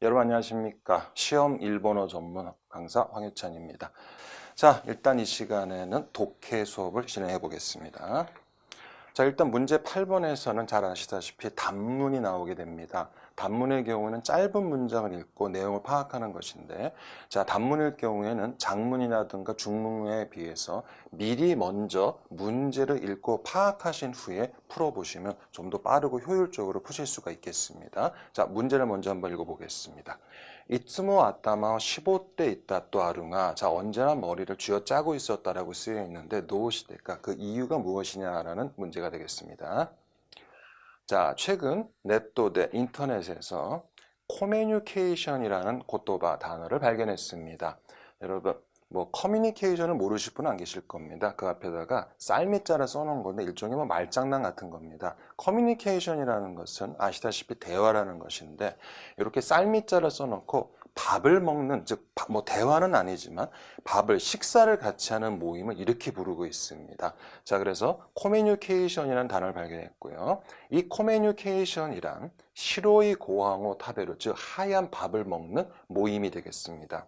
여러분 안녕하십니까. 시험 일본어 전문 강사 황유찬입니다. 자, 일단 이 시간에는 독해 수업을 진행해 보겠습니다. 자, 일단 문제 8번에서는 잘 아시다시피 단문이 나오게 됩니다. 단문의 경우는 짧은 문장을 읽고 내용을 파악하는 것인데, 자, 단문일 경우에는 장문이라든가 중문에 비해서 미리 먼저 문제를 읽고 파악하신 후에 풀어보시면 좀 더 빠르고 효율적으로 푸실 수가 있겠습니다. 자, 문제를 먼저 한번 읽어보겠습니다. 이츠모 아타마 15대 있다 또 아루가, 자, 언제나 머리를 쥐어짜고 있었다라고 쓰여 있는데 무엇일까? 그 이유가 무엇이냐라는 문제가 되겠습니다. 자, 최근 네토대 인터넷에서 코뮤니케이션이라는 고토바 단어를 발견했습니다. 여러분, 뭐 커뮤니케이션을 모르실 분은 안 계실 겁니다. 그 앞에다가 쌀밑자를 써놓은 건데 일종의 뭐 말장난 같은 겁니다. 커뮤니케이션이라는 것은 아시다시피 대화라는 것인데, 이렇게 쌀밑자를 써놓고 밥을 먹는, 즉 뭐 대화는 아니지만 밥을, 식사를 같이 하는 모임을 이렇게 부르고 있습니다. 자, 그래서 커뮤니케이션이라는 단어를 발견했고요. 이 커뮤니케이션이란 시로이 고항오 타베루, 즉 하얀 밥을 먹는 모임이 되겠습니다.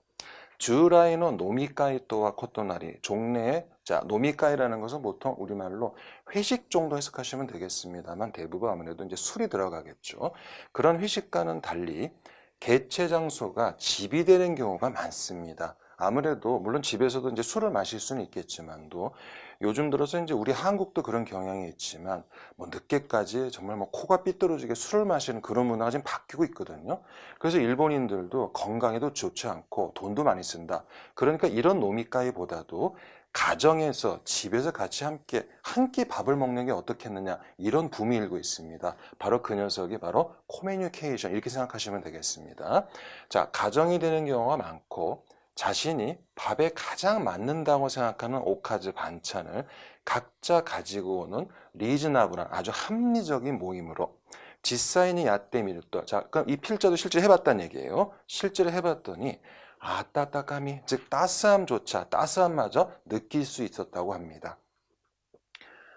주라이노 노미카이토와 코토나리, 종래의, 자, 노미카이라는 것은 보통 우리말로 회식 정도 해석하시면 되겠습니다만 대부분 아무래도 이제 술이 들어가겠죠. 그런 회식과는 달리 개최 장소가 집이 되는 경우가 많습니다. 아무래도 물론 집에서도 이제 술을 마실 수는 있겠지만도 요즘 들어서 이제 우리 한국도 그런 경향이 있지만 뭐 늦게까지 정말 뭐 코가 삐뚤어지게 술을 마시는 그런 문화가 지금 바뀌고 있거든요. 그래서 일본인들도 건강에도 좋지 않고 돈도 많이 쓴다. 그러니까 이런 노미카이보다도 가정에서, 집에서 같이 함께 한 끼 밥을 먹는 게 어떻겠느냐, 이런 붐이 일고 있습니다. 바로 그 녀석이 바로 커뮤니케이션, 이렇게 생각하시면 되겠습니다. 자, 가정이 되는 경우가 많고 자신이 밥에 가장 맞는다고 생각하는 오카즈 반찬을 각자 가지고 오는 리즈나블한, 아주 합리적인 모임으로 지사인이 야떼 미르또, 자, 그럼 이 필자도 실제 해봤다는 얘기예요. 실제로 해봤더니 따따까미, 즉 따스함조차, 따스함마저 느낄 수 있었다고 합니다.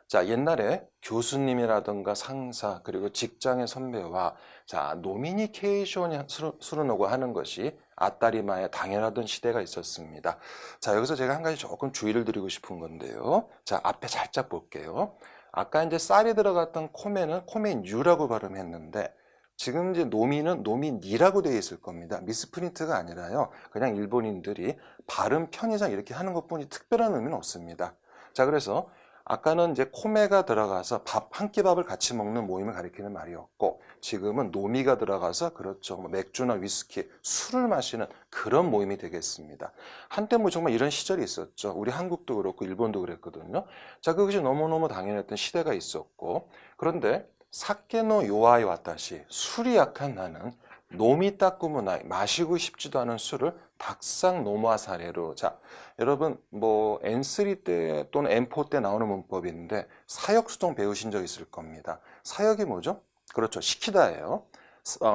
자, 옛날에 교수님이라든가 상사, 그리고 직장의 선배와, 자, 노미니케이션이 수르노고 하는 것이 아따리마에 당연하던 시대가 있었습니다. 자, 여기서 제가 한 가지 조금 주의를 드리고 싶은 건데요. 자, 앞에 살짝 볼게요. 아까 이제 쌀이 들어갔던 코메는 코메뉴라고 발음했는데, 지금 이제 노미는 노미니라고 되어 있을 겁니다. 미스프린트가 아니라요. 그냥 일본인들이 발음 편의상 이렇게 하는 것뿐이 특별한 의미는 없습니다. 자, 그래서 아까는 이제 코메가 들어가서 밥, 한 끼 밥을 같이 먹는 모임을 가리키는 말이었고, 지금은 노미가 들어가서, 그렇죠, 뭐 맥주나 위스키, 술을 마시는 그런 모임이 되겠습니다. 한때 뭐 정말 이런 시절이 있었죠. 우리 한국도 그렇고 일본도 그랬거든요. 자, 그것이 너무너무 당연했던 시대가 있었고, 그런데 사케노 요아이 와타시, 술이 약한 나는 노미 따꾸무나이, 마시고 싶지도 않은 술을 닭상 노마 사례로. 자, 여러분 뭐 N3 때 또는 N4 때 나오는 문법인데 사역수동 배우신 적 있을 겁니다. 사역이 뭐죠? 그렇죠, 시키다예요.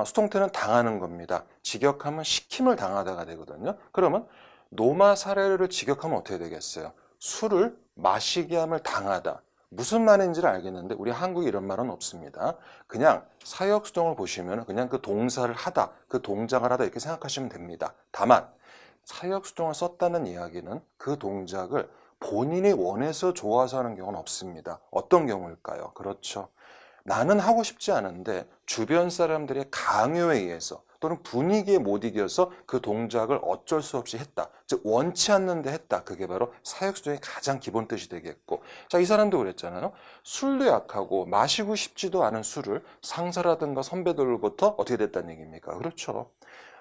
수동태는 당하는 겁니다. 직역하면 시킴을 당하다가 되거든요. 그러면 노마 사례를 직역하면 어떻게 되겠어요? 술을 마시게 함을 당하다. 무슨 말인지를 알겠는데 우리 한국에 이런 말은 없습니다. 그냥 사역수동을 보시면 그냥 그 동사를 하다, 그 동작을 하다 이렇게 생각하시면 됩니다. 다만 사역수동을 썼다는 이야기는 그 동작을 본인이 원해서 좋아서 하는 경우는 없습니다. 어떤 경우일까요? 그렇죠, 나는 하고 싶지 않은데 주변 사람들의 강요에 의해서 또는 분위기에 못 이겨서 그 동작을 어쩔 수 없이 했다. 즉 원치 않는데 했다. 그게 바로 사역수동의 가장 기본 뜻이 되겠고, 자, 이 사람도 그랬잖아요. 술도 약하고 마시고 싶지도 않은 술을 상사라든가 선배들로부터 어떻게 됐다는 얘기입니까? 그렇죠.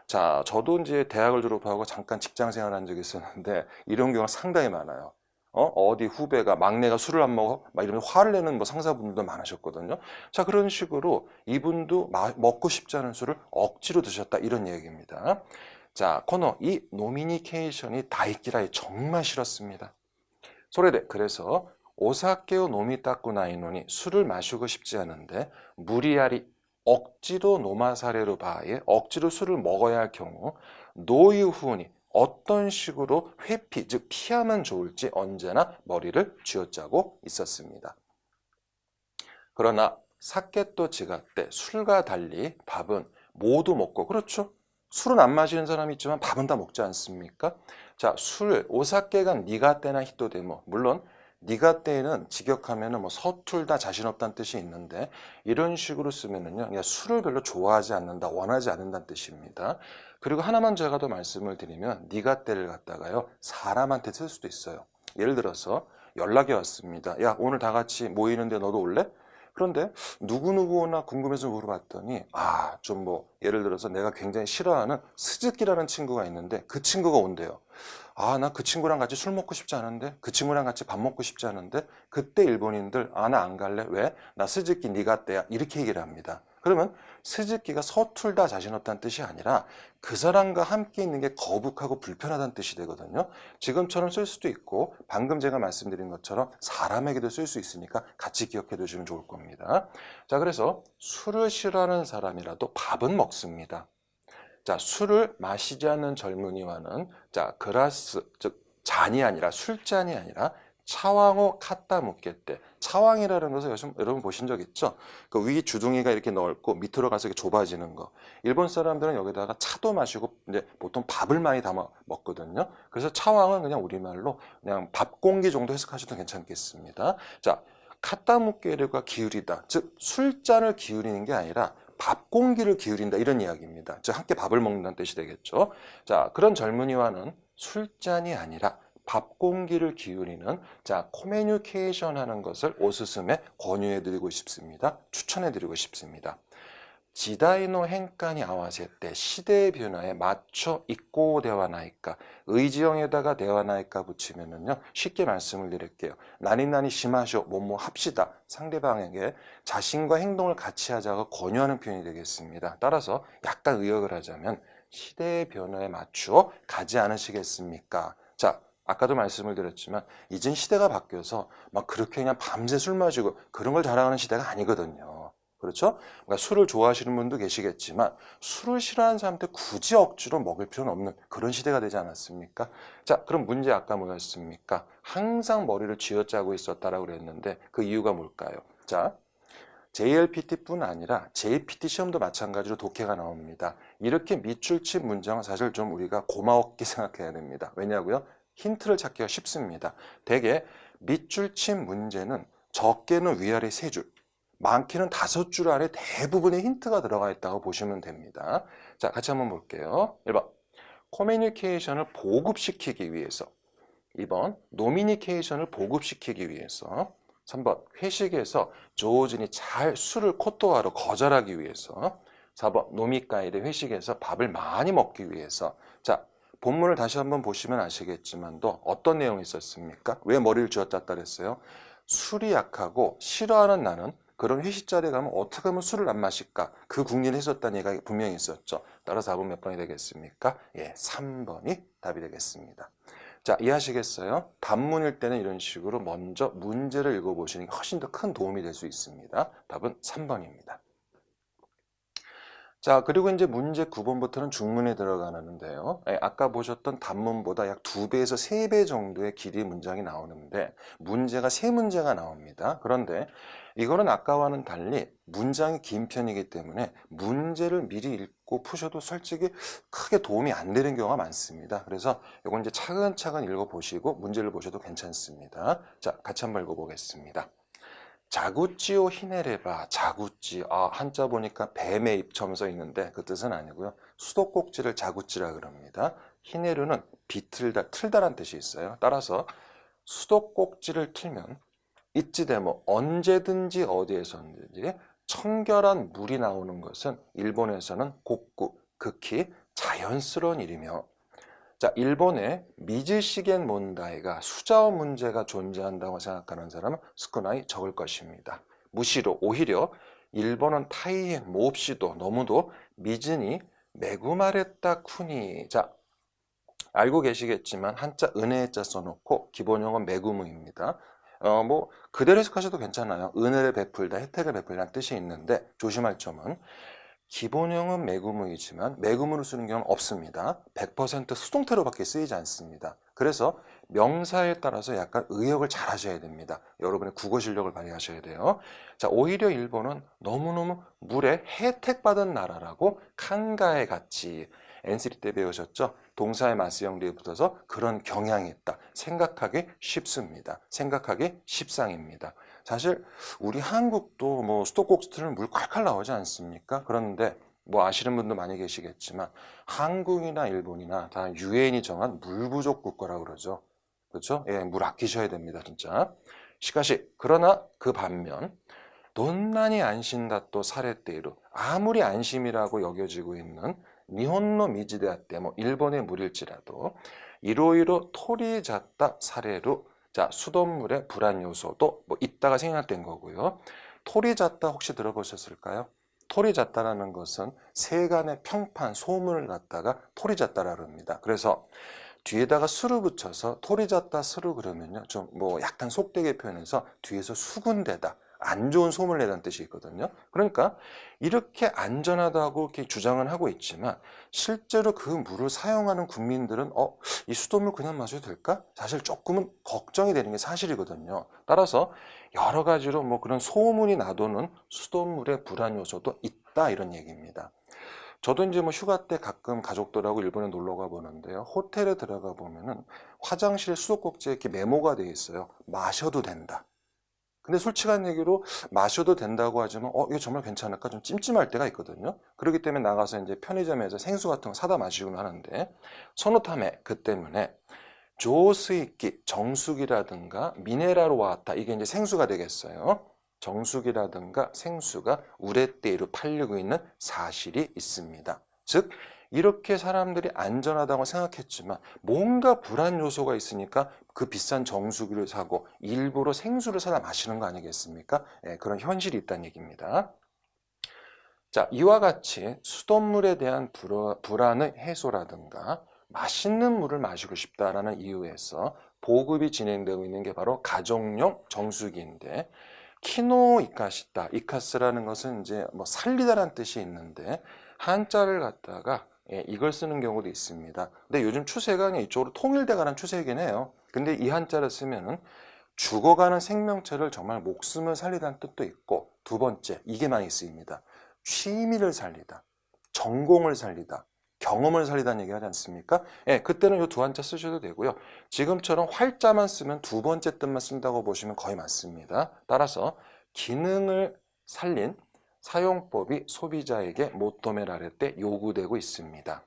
자, 저도 이제 대학을 졸업하고 잠깐 직장 생활한 적이 있었는데 이런 경우가 상당히 많아요. 어디 후배가, 막내가 술을 안 먹어? 막 이러면서 화를 내는 뭐 상사분들도 많으셨거든요. 자, 그런 식으로 이분도 먹고 싶지 않은 술을 억지로 드셨다, 이런 얘기입니다. 자, 이 노미니케이션이 다이끼라이 정말 싫었습니다. 소래대, 그래서 오사케오 노미 따꾸나이노니, 술을 마시고 싶지 않은데 무리야리, 억지로 노마사레로 바에, 억지로 술을 먹어야 할 경우 노유후니, 어떤 식으로 회피, 즉 피하면 좋을지 언제나 머리를 쥐어짜고 있었습니다. 그러나 사케또 지가때, 술과 달리 밥은 모두 먹고, 그렇죠, 술은 안 마시는 사람이 있지만 밥은 다 먹지 않습니까? 자, 술, 오사케가 니가테나 히토데모. 물론 니가테는 직역하면은 뭐 서툴다, 자신 없다는 뜻이 있는데 이런 식으로 쓰면은요, 그냥 술을 별로 좋아하지 않는다, 원하지 않는다는 뜻입니다. 그리고 하나만 제가 더 말씀을 드리면 니가테를 갖다가요, 사람한테 쓸 수도 있어요. 예를 들어서 연락이 왔습니다. 야, 오늘 다 같이 모이는데 너도 올래? 그런데 누구누구나 궁금해서 물어봤더니 좀 뭐 예를 들어서 내가 굉장히 싫어하는 스즈키라는 친구가 있는데 그 친구가 온대요. 나 그 친구랑 같이 술 먹고 싶지 않은데 그 친구랑 같이 밥 먹고 싶지 않은데 그때 일본인들 나 안 갈래? 왜? 나 스즈키 네가 때야 이렇게 얘기를 합니다. 그러면 스즈키가 서툴다 자신 없다는 뜻이 아니라 그 사람과 함께 있는 게 거북하고 불편하다는 뜻이 되거든요. 지금처럼 쓸 수도 있고 방금 제가 말씀드린 것처럼 사람에게도 쓸 수 있으니까 같이 기억해 두시면 좋을 겁니다. 자, 그래서 술을 싫어하는 사람이라도 밥은 먹습니다. 자, 술을 마시지 않는 젊은이와는 자, 그라스, 즉 잔이 아니라 술잔이 아니라 차왕호 카타 묻겠대. 차왕이라는 것을 요즘 여러분 보신 적 있죠? 그 위 주둥이가 이렇게 넓고 밑으로 가서 이렇게 좁아지는 거. 일본 사람들은 여기다가 차도 마시고 이제 보통 밥을 많이 담아 먹거든요. 그래서 차왕은 그냥 우리말로 그냥 밥 공기 정도 해석하셔도 괜찮겠습니다. 자, 카타 묻게르가 기울이다. 즉 술잔을 기울이는 게 아니라 밥 공기를 기울인다 이런 이야기입니다. 즉 함께 밥을 먹는다는 뜻이 되겠죠. 자, 그런 젊은이와는 술잔이 아니라 밥 공기를 기울이는 자 커뮤니케이션 하는 것을 오스스메 권유해드리고 싶습니다. 추천해드리고 싶습니다. 지다이노 hen가니 아와세 때 시대의 변화에 맞춰 입고 대화나이까 의지형에다가 대화나이까 붙이면은요 쉽게 말씀을 드릴게요. 나니나니 심하쇼 뭐뭐 합시다. 상대방에게 자신과 행동을 같이 하자고 권유하는 표현이 되겠습니다. 따라서 약간 의역을 하자면 시대의 변화에 맞추어 가지 않으시겠습니까? 자, 아까도 말씀을 드렸지만 이젠 시대가 바뀌어서 막 그렇게 그냥 밤새 술 마시고 그런 걸 자랑하는 시대가 아니거든요. 그렇죠? 그러니까 술을 좋아하시는 분도 계시겠지만 술을 싫어하는 사람한테 굳이 억지로 먹을 필요는 없는 그런 시대가 되지 않았습니까? 자, 그럼 문제 아까 뭐였습니까? 항상 머리를 쥐어짜고 있었다라고 그랬는데 그 이유가 뭘까요? 자, JLPT뿐 아니라 JPT 시험도 마찬가지로 독해가 나옵니다. 이렇게 밑줄친 문장은 사실 좀 우리가 고마웠게 생각해야 됩니다. 왜냐고요? 힌트를 찾기가 쉽습니다. 대개 밑줄친 문제는 적게는 위아래 3줄, 많게는 5줄 안에 대부분의 힌트가 들어가 있다고 보시면 됩니다. 자, 같이 한번 볼게요. 1번, 커뮤니케이션을 보급시키기 위해서. 2번, 노미니케이션을 보급시키기 위해서. 3번, 회식에서 조진이 잘 술을 코토하러 거절하기 위해서. 4번, 노미카이데 회식에서 밥을 많이 먹기 위해서. 자, 본문을 다시 한번 보시면 아시겠지만도 어떤 내용이 있었습니까? 왜 머리를 쥐어짰다 그랬어요? 술이 약하고 싫어하는 나는 그런 회식 자리에 가면 어떻게 하면 술을 안 마실까? 그 궁리를 했었다는 얘기가 분명히 있었죠. 따라서 답은 몇 번이 되겠습니까? 예, 3번이 답이 되겠습니다. 자, 이해하시겠어요? 단문일 때는 이런 식으로 먼저 문제를 읽어보시는 게 훨씬 더 큰 도움이 될 수 있습니다. 답은 3번입니다. 자, 그리고 이제 문제 9번부터는 중문에 들어가는데요. 아까 보셨던 단문보다 약 2배에서 3배 정도의 길이 문장이 나오는데 문제가 3문제가 나옵니다. 그런데 이거는 아까와는 달리 문장이 긴 편이기 때문에 문제를 미리 읽고 푸셔도 솔직히 크게 도움이 안 되는 경우가 많습니다. 그래서 이건 이제 차근차근 읽어보시고 문제를 보셔도 괜찮습니다. 자, 같이 한번 읽어보겠습니다. 자구찌오 히네레바. 자구찌, 한자 보니까 뱀의 입처럼 써 있는데 그 뜻은 아니고요. 수도꼭지를 자구찌라 그럽니다. 히네르는 비틀다, 틀다란 뜻이 있어요. 따라서 수도꼭지를 틀면 이찌데모, 언제든지 어디에서든지 청결한 물이 나오는 것은 일본에서는 곡구, 극히 자연스러운 일이며, 자, 일본에 미즈시겐 몬다이가 수자원 문제가 존재한다고 생각하는 사람은 스쿠나이 적을 것입니다. 무시로 오히려 일본은 타이엔 몹시도 너무도 미즈니 메구마레타 쿠니. 자, 알고 계시겠지만 한자 은혜자 써놓고 기본 용어는 메구무입니다. 뭐 그대로 해석하셔도 괜찮아요. 은혜를 베풀다, 혜택을 베풀다는 뜻이 있는데 조심할 점은 기본형은 매구문이지만 매구문을 쓰는 경우는 없습니다. 100% 수동태로밖에 쓰이지 않습니다. 그래서 명사에 따라서 약간 의역을 잘 하셔야 됩니다. 여러분의 국어 실력을 발휘하셔야 돼요. 자, 오히려 일본은 너무너무 물에 혜택받은 나라라고 칸가에 같이 N3 때 배우셨죠? 동사의 마스형리에 붙어서 그런 경향이 있다. 생각하기 쉽습니다. 생각하기 십상입니다. 사실 우리 한국도 뭐 수도꼭 틀면 물 콸콸 나오지 않습니까? 그런데 뭐 아시는 분도 많이 계시겠지만 한국이나 일본이나 다 유엔이 정한 물 부족 국가라고 그러죠. 그렇죠? 예, 물 아끼셔야 됩니다, 진짜. 시카시 그러나 그 반면 돈난이 안신다 또 사례때로 아무리 안심이라고 여겨지고 있는 니혼노 미지대학때 뭐 일본의 물일지라도 이로이로 토리 잣다 사례로 자 수돗물의 불안 요소도 뭐 있다가 생략된 거고요. 토리 잣다 혹시 들어보셨을까요? 토리 잣다라는 것은 세간의 평판 소문을 갖다가 토리 잣다라고 합니다. 그래서 뒤에다가 수를 붙여서 토리 잣다 수를 그러면요 좀 뭐 약간 속되게 표현해서 뒤에서 수군대다 안 좋은 소문을 내다는 뜻이 있거든요. 그러니까 이렇게 안전하다고 이렇게 주장은 하고 있지만 실제로 그 물을 사용하는 국민들은 이 수돗물 그냥 마셔도 될까? 사실 조금은 걱정이 되는 게 사실이거든요. 따라서 여러 가지로 뭐 그런 소문이 나도는 수돗물의 불안 요소도 있다 이런 얘기입니다. 저도 이제 뭐 휴가 때 가끔 가족들하고 일본에 놀러 가 보는데요. 호텔에 들어가 보면은 화장실에 수도꼭지에 이렇게 메모가 돼 있어요. 마셔도 된다. 근데 솔직한 얘기로 마셔도 된다고 하지만 이거 정말 괜찮을까 좀 찜찜할 때가 있거든요. 그렇기 때문에 나가서 이제 편의점에서 생수 같은 거 사다 마시곤 하는데 소노타메 그 때문에 조스이키 정수기라든가 미네랄 와타 이게 이제 생수가 되겠어요. 정수기라든가 생수가 우레떼이로 팔리고 있는 사실이 있습니다. 즉 이렇게 사람들이 안전하다고 생각했지만 뭔가 불안 요소가 있으니까 그 비싼 정수기를 사고 일부러 생수를 사다 마시는 거 아니겠습니까? 그런 현실이 있다는 얘기입니다. 자, 이와 같이 수돗물에 대한 불안의 해소라든가 맛있는 물을 마시고 싶다라는 이유에서 보급이 진행되고 있는 게 바로 가정용 정수기인데 키노 이카시다, 이카스라는 것은 이제 뭐 살리다라는 뜻이 있는데 한자를 갖다가 이걸 쓰는 경우도 있습니다. 근데 요즘 추세가 그냥 이쪽으로 통일돼 가는 추세이긴 해요. 근데 이 한자를 쓰면은 죽어가는 생명체를 정말 목숨을 살리다는 뜻도 있고 두 번째 이게 많이 쓰입니다. 취미를 살리다, 전공을 살리다, 경험을 살리다는 얘기 하지 않습니까? 그때는 이 두 한자 쓰셔도 되고요. 지금처럼 활자만 쓰면 두 번째 뜻만 쓴다고 보시면 거의 맞습니다. 따라서 기능을 살린 사용법이 소비자에게 모토메라레 때 요구되고 있습니다.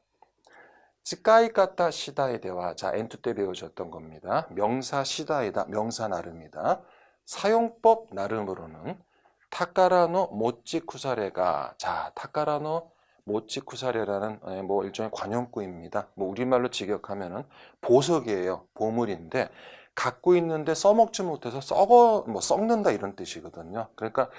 스카이카타 시다에 대화, 자 N2 때 배우셨던 겁니다. 명사 시다이다, 명사 나름이다. 사용법 나름으로는 타카라노 모치 쿠사레가, 자 타카라노 모치 쿠사레라는 뭐 일종의 관용구입니다. 뭐 우리말로 직역하면은 보석이에요. 보물인데 갖고 있는데 써먹지 못해서 썩는다 이런 뜻이거든요. 그러니까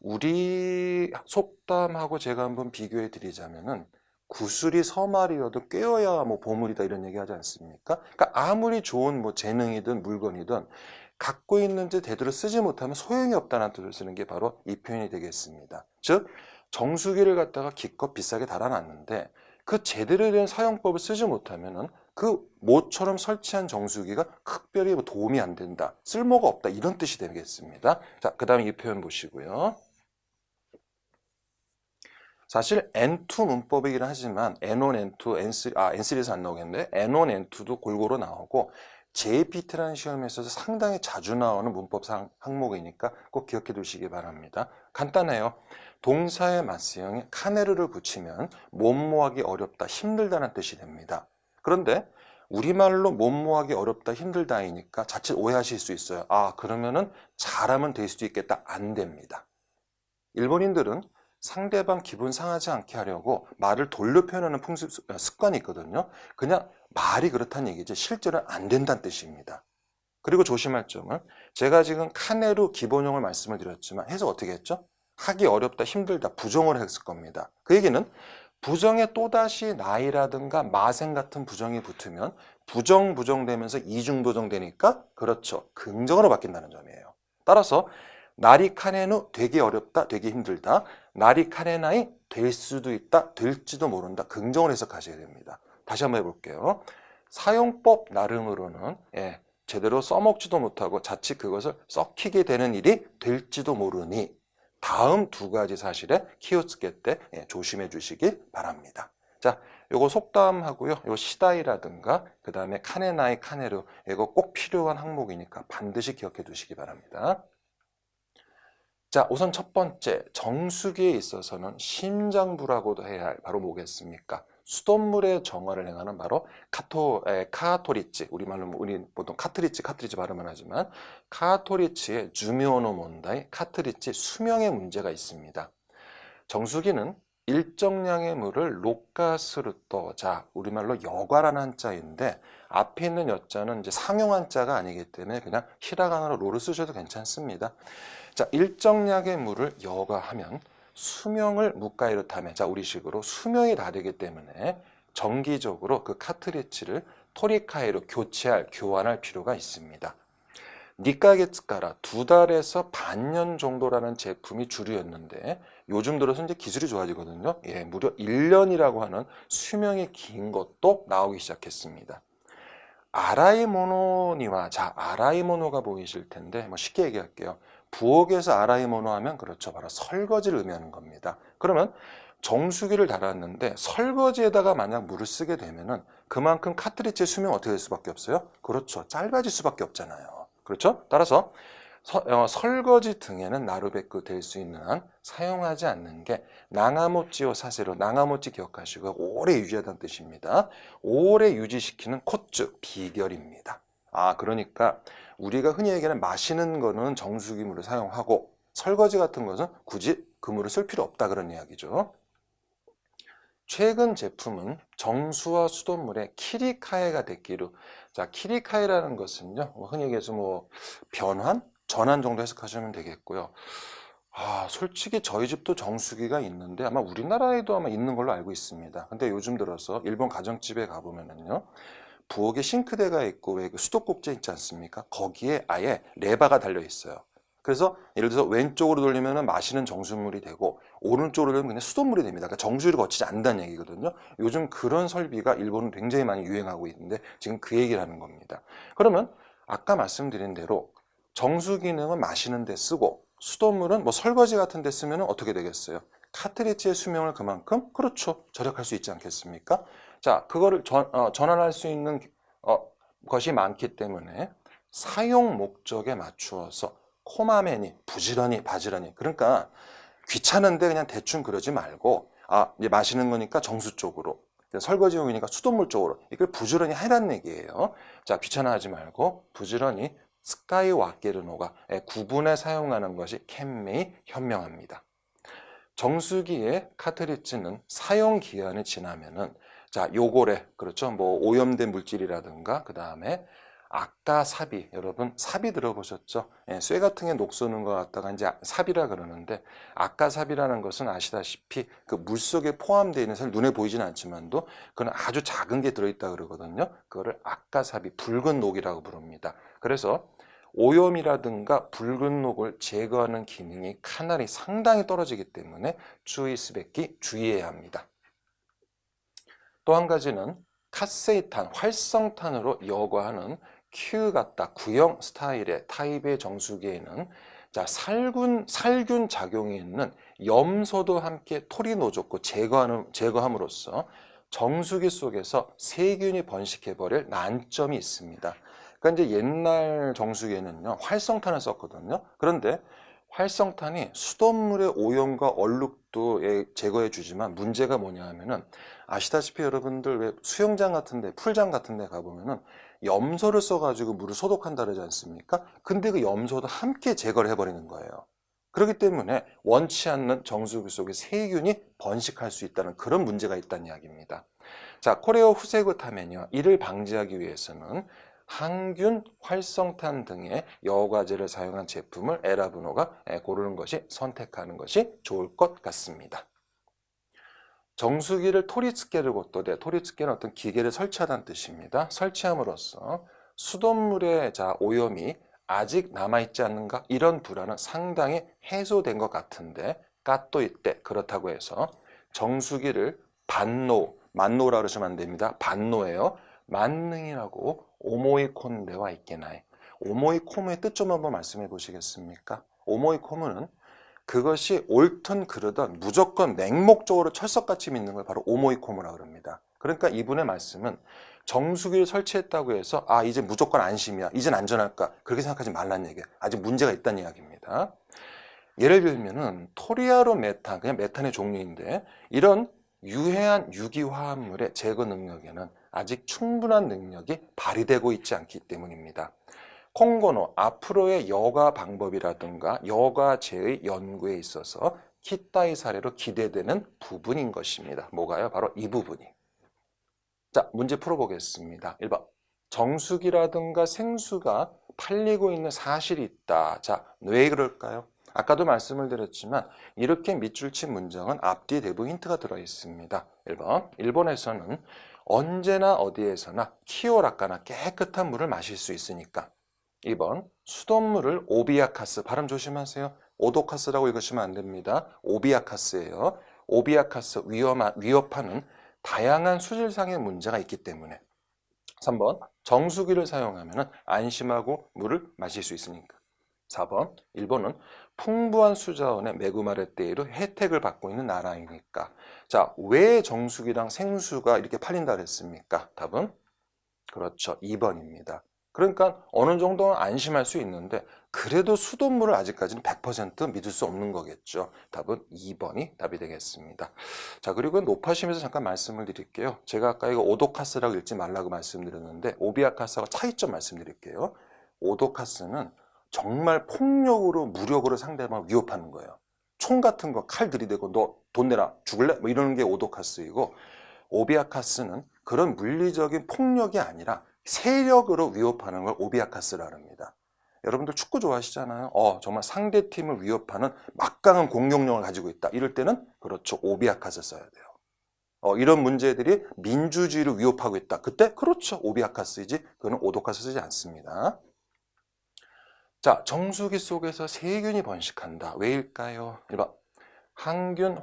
우리 속담하고 제가 한번 비교해 드리자면은 구슬이 서말이어도 꿰어야 뭐 보물이다 이런 얘기 하지 않습니까? 그러니까 아무리 좋은 뭐 재능이든 물건이든 갖고 있는지 제대로 쓰지 못하면 소용이 없다는 뜻을 쓰는 게 바로 이 표현이 되겠습니다. 즉 정수기를 갖다가 기껏 비싸게 달아놨는데 그 제대로 된 사용법을 쓰지 못하면은 그 모처럼 설치한 정수기가 특별히 뭐 도움이 안 된다, 쓸모가 없다 이런 뜻이 되겠습니다. 자, 그 다음에 이 표현 보시고요. 사실 N2 문법이긴 하지만 N1, N2, N3, N3에서 안 나오겠는데 N1, N2도 골고루 나오고 JPT라는 시험에 있어서 상당히 자주 나오는 문법 항목이니까 꼭 기억해 두시기 바랍니다. 간단해요. 동사의 맞수형에 카네르를 붙이면 못모하기 어렵다, 힘들다는 뜻이 됩니다. 그런데 우리말로 못모하기 어렵다, 힘들다이니까 자칫 오해하실 수 있어요. 그러면은 잘하면 될 수도 있겠다. 안 됩니다. 일본인들은 상대방 기분 상하지 않게 하려고 말을 돌려 표현하는 습관이 있거든요. 그냥 말이 그렇다는 얘기지 실제로는 안 된다는 뜻입니다. 그리고 조심할 점은 제가 지금 카네루 기본형을 말씀을 드렸지만 해석 어떻게 했죠? 하기 어렵다, 힘들다, 부정을 했을 겁니다. 그 얘기는 부정에 또다시 나이라든가 마생 같은 부정이 붙으면 부정되면서 이중부정되니까 그렇죠. 긍정으로 바뀐다는 점이에요. 따라서 나리 카네누 되게 어렵다, 되게 힘들다. 나리 카네나이 될 수도 있다, 될지도 모른다. 긍정을 해석하셔야 됩니다. 다시 한번 해볼게요. 사용법 나름으로는 제대로 써먹지도 못하고 자칫 그것을 썩히게 되는 일이 될지도 모르니 다음 두 가지 사실에 키오츠게 때 조심해 주시길 바랍니다. 자, 요거 속담하고요. 요 시다이라든가 그 다음에 카네나이 카네루 이거 꼭 필요한 항목이니까 반드시 기억해 두시기 바랍니다. 자, 우선 첫 번째 정수기에 있어서는 심장부라고도 해야 할 바로 뭐겠습니까? 수돗물의 정화를 행하는 바로 카토리치, 우리말로 우리 보통 카트리치 발음을 하지만 카토리치의 주미오노 몬다이 카트리치 수명의 문제가 있습니다. 정수기는 일정량의 물을 로가스르토, 자 우리말로 여과라는 한자인데 앞에 있는 여자는 이제 상용 한자가 아니기 때문에 그냥 히라가나로 로를 쓰셔도 괜찮습니다. 자, 일정량의 물을 여과하면 수명을 무가이로 타면, 자 우리식으로 수명이 다르기 때문에 정기적으로 그 카트리치를 토리카이로 교환할 필요가 있습니다. 니카게츠카라 2달에서 반년 정도라는 제품이 주류였는데 요즘 들어서 이제 기술이 좋아지거든요. 무려 1년이라고 하는 수명이 긴 것도 나오기 시작했습니다. 아라이모노니와, 자 아라이모노가 보이실 텐데 쉽게 얘기할게요. 부엌에서 아라이모노 하면 그렇죠, 바로 설거지를 의미하는 겁니다. 그러면 정수기를 달았는데 설거지에다가 만약 물을 쓰게 되면은 그만큼 카트리지의 수명이 어떻게 될 수밖에 없어요? 그렇죠, 짧아질 수밖에 없잖아요. 그렇죠? 따라서 설거지 등에는 나루베크 될 수 있는 한 사용하지 않는 게 나가모찌오 사세로, 나가모찌 기억하시고 오래 유지하다는 뜻입니다. 오래 유지시키는 코츠, 비결입니다. 그러니까 우리가 흔히 얘기하는 마시는 거는 정수기 물을 사용하고 설거지 같은 것은 굳이 그 물을 쓸 필요 없다, 그런 이야기죠. 최근 제품은 정수와 수돗물에 키리카에가 됐기로, 자 키리카에라는 것은요 흔히 얘기해서 변환? 전환 정도 해석하시면 되겠고요. 솔직히 저희 집도 정수기가 있는데 아마 우리나라에도 아마 있는 걸로 알고 있습니다. 근데 요즘 들어서 일본 가정집에 가보면은요 부엌에 싱크대가 있고 왜 그 수도꼭지 있지 않습니까? 거기에 아예 레바가 달려 있어요. 그래서 예를 들어서 왼쪽으로 돌리면 마시는 정수물이 되고 오른쪽으로 돌리면 그냥 수돗물이 됩니다. 그러니까 정수기를 거치지 않는다는 얘기거든요. 요즘 그런 설비가 일본은 굉장히 많이 유행하고 있는데 지금 그 얘기를 하는 겁니다. 그러면 아까 말씀드린 대로 정수 기능은 마시는 데 쓰고 수돗물은 설거지 같은 데 쓰면 어떻게 되겠어요? 카트리지의 수명을 그만큼 그렇죠, 절약할 수 있지 않겠습니까? 자, 그거를 전환할 수 있는 것이 많기 때문에 사용 목적에 맞추어서 코마메니, 부지런히, 바지런히, 그러니까 귀찮은데 그냥 대충 그러지 말고 이제 마시는 거니까 정수 쪽으로, 설거지용이니까 수돗물 쪽으로 이걸 부지런히 해라는 얘기예요. 자, 귀찮아하지 말고 부지런히 스카이 와케르노가 구분해 사용하는 것이 캔메이 현명합니다. 정수기의 카트리지는 사용 기한이 지나면은 자 요거래, 그렇죠, 오염된 물질이라든가 그 다음에 아까 사비, 여러분 사비 들어보셨죠? 쇠 같은 게 녹쏘는 거 갖다가 이제 사비라 그러는데 아까 사비라는 것은 아시다시피 그 물속에 포함되어 있는, 사실 눈에 보이지는 않지만도 그건 아주 작은 게 들어있다 그러거든요. 그거를 아까 사비, 붉은 녹이라고 부릅니다. 그래서 오염이라든가 붉은 녹을 제거하는 기능이 카나리 상당히 떨어지기 때문에 주의해야 합니다. 또 한 가지는 카세이탄, 활성탄으로 여과하는 큐 같다 구형 스타일의 타입의 정수기에는 자 살균 작용이 있는 염소도 함께 토리노조고 제거함으로써 정수기 속에서 세균이 번식해버릴 난점이 있습니다. 그러니까 이제 옛날 정수기에는요 활성탄을 썼거든요. 그런데 활성탄이 수돗물의 오염과 얼룩도 제거해 주지만 문제가 뭐냐 하면은 아시다시피 여러분들 왜 수영장 같은데 풀장 같은데 가보면은 염소를 써가지고 물을 소독한다 그러지 않습니까? 근데 그 염소도 함께 제거를 해버리는 거예요. 그렇기 때문에 원치 않는 정수기 속에 세균이 번식할 수 있다는 그런 문제가 있다는 이야기입니다. 자, 코레오 후세그 타면요, 이를 방지하기 위해서는 항균, 활성탄 등의 여과제를 사용한 제품을 에라브노가 고르는 것이, 선택하는 것이 좋을 것 같습니다. 정수기를 토리츠케를 곧도대, 토리츠케는 어떤 기계를 설치하다는 뜻입니다. 설치함으로써 수돗물의 오염이 아직 남아있지 않는가? 이런 불안은 상당히 해소된 것 같은데 까또 이때 그렇다고 해서 정수기를 만노라 그러시면 안 됩니다. 반노예요. 만능이라고 오모이콘데와 있게나이. 오모이코무의 뜻 좀 한번 말씀해 보시겠습니까? 오모이코무는 그것이 옳든 그르든 무조건 맹목적으로 철석같이 믿는 걸 바로 오모이코무라고 합니다. 그러니까 이분의 말씀은 정수기를 설치했다고 해서 이제 무조건 안심이야. 이젠 안전할까? 그렇게 생각하지 말라는 얘기예요. 아직 문제가 있다는 이야기입니다. 예를 들면은 토리아로 메탄, 그냥 메탄의 종류인데 이런 유해한 유기화합물의 제거 능력에는 아직 충분한 능력이 발휘되고 있지 않기 때문입니다. 콩고노 앞으로의 여과 방법이라든가 여과제의 연구에 있어서 키타이 사례로 기대되는 부분인 것입니다. 뭐가요? 바로 이 부분이. 자, 문제 풀어보겠습니다. 1번. 정수기라든가 생수가 팔리고 있는 사실이 있다. 자, 왜 그럴까요? 아까도 말씀을 드렸지만 이렇게 밑줄 친 문장은 앞뒤에 대부분 힌트가 들어 있습니다. 1번. 일본에서는 언제나 어디에서나 키오라카나 깨끗한 물을 마실 수 있으니까. 2번. 수돗물을 오비아카스, 발음 조심하세요. 오도카스라고 읽으시면 안 됩니다. 오비아카스예요. 오비아카스, 위협하는 다양한 수질상의 문제가 있기 때문에. 3번. 정수기를 사용하면 안심하고 물을 마실 수 있으니까. 4번. 일본은 풍부한 수자원의 메구마레떼이로 혜택을 받고 있는 나라이니까. 자, 왜 정수기랑 생수가 이렇게 팔린다 그랬습니까? 답은 그렇죠. 2번입니다. 그러니까 어느 정도는 안심할 수 있는데 그래도 수돗물을 아직까지는 100% 믿을 수 없는 거겠죠. 답은 2번이 답이 되겠습니다. 자, 그리고 높아심에서 잠깐 말씀을 드릴게요. 제가 아까 이거 오도카스라고 읽지 말라고 말씀드렸는데 오비아카스하고 차이점 말씀드릴게요. 오도카스는 정말 폭력으로 무력으로 상대방을 위협하는 거예요. 총 같은 거 칼 들이대고 너 돈 내라 죽을래? 뭐 이러는 게 오도카스이고 오비아카스는 그런 물리적인 폭력이 아니라 세력으로 위협하는 걸 오비아카스라 합니다. 여러분들 축구 좋아하시잖아요. 정말 상대팀을 위협하는 막강한 공격력을 가지고 있다. 이럴 때는 그렇죠. 오비아카스 써야 돼요. 이런 문제들이 민주주의를 위협하고 있다. 그때 그렇죠. 오비아카스이지 그거는 오도카스 쓰지 않습니다. 자, 정수기 속에서 세균이 번식한다. 왜일까요? 1번. 항균,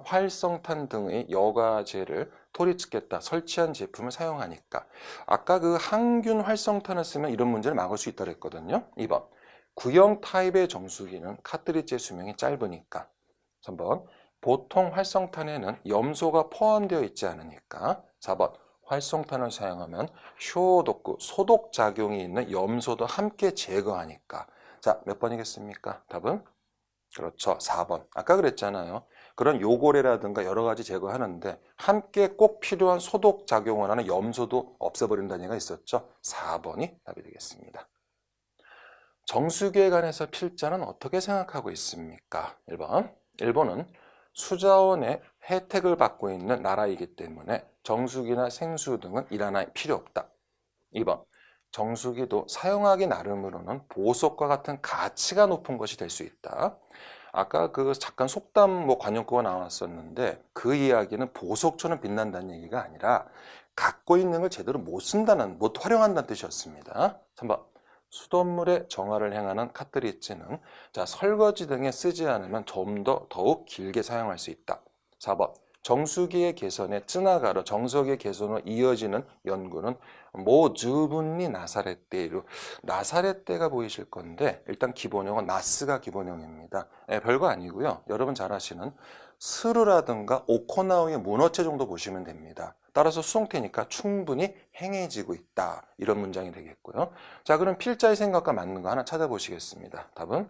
활성탄 등의 여과제를 토리츠겠다 설치한 제품을 사용하니까. 아까 그 항균 활성탄을 쓰면 이런 문제를 막을 수 있다고 했거든요. 2번. 구형 타입의 정수기는 카트리지의 수명이 짧으니까. 3번. 보통 활성탄에는 염소가 포함되어 있지 않으니까. 4번. 활성탄을 사용하면 쇼도쿠, 소독작용이 있는 염소도 함께 제거하니까. 자, 몇 번이겠습니까? 답은? 그렇죠. 4번. 아까 그랬잖아요. 그런 요고래라든가 여러 가지 제거하는데 함께 꼭 필요한 소독 작용을 하는 염소도 없애버린다는 얘기가 있었죠. 4번이 답이 되겠습니다. 정수기에 관해서 필자는 어떻게 생각하고 있습니까? 1번. 일본은 수자원의 혜택을 받고 있는 나라이기 때문에 정수기나 생수 등은 일 하나 필요 없다. 2번. 정수기도 사용하기 나름으로는 보석과 같은 가치가 높은 것이 될 수 있다. 아까 그 잠깐 속담 관용구가 나왔었는데 그 이야기는 보석처럼 빛난다는 얘기가 아니라 갖고 있는 걸 제대로 못 활용한다는 뜻이었습니다. 3번. 수돗물의 정화를 행하는 카트리지는 설거지 등에 쓰지 않으면 좀 더욱 길게 사용할 수 있다. 4번. 정수기의 개선에 쯔나가로 정석의 개선으로 이어지는 연구는 주분리 나사렛대로 나사렛대가 보이실 건데 일단 기본형은 나스가 기본형입니다. 별거 아니고요. 여러분 잘 아시는 스루라든가 오코나우의 문어체 정도 보시면 됩니다. 따라서 수동태니까 충분히 행해지고 있다. 이런 문장이 되겠고요. 자, 그럼 필자의 생각과 맞는 거 하나 찾아보시겠습니다. 답은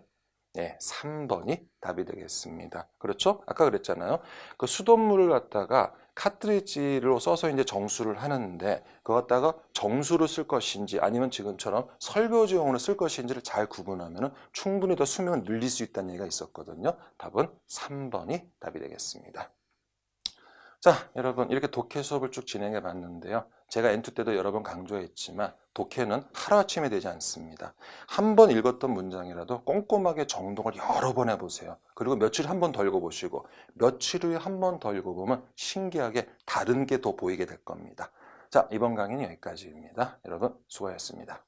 3번이 답이 되겠습니다. 그렇죠? 아까 그랬잖아요. 그 수돗물을 갖다가 카트리지로 써서 이제 정수를 하는데 그거 갖다가 정수로 쓸 것인지 아니면 지금처럼 설거지용으로 쓸 것인지를 잘 구분하면 충분히 더 수명을 늘릴 수 있다는 얘기가 있었거든요. 답은 3번이 답이 되겠습니다. 자, 여러분 이렇게 독해 수업을 쭉 진행해 봤는데요. 제가 N2 때도 여러 번 강조했지만 독해는 하루아침에 되지 않습니다. 한 번 읽었던 문장이라도 꼼꼼하게 정독을 여러 번 해보세요. 그리고 며칠 한 번 더 읽어보시고 며칠 후에 한 번 더 읽어보면 신기하게 다른 게 더 보이게 될 겁니다. 자, 이번 강의는 여기까지입니다. 여러분 수고하셨습니다.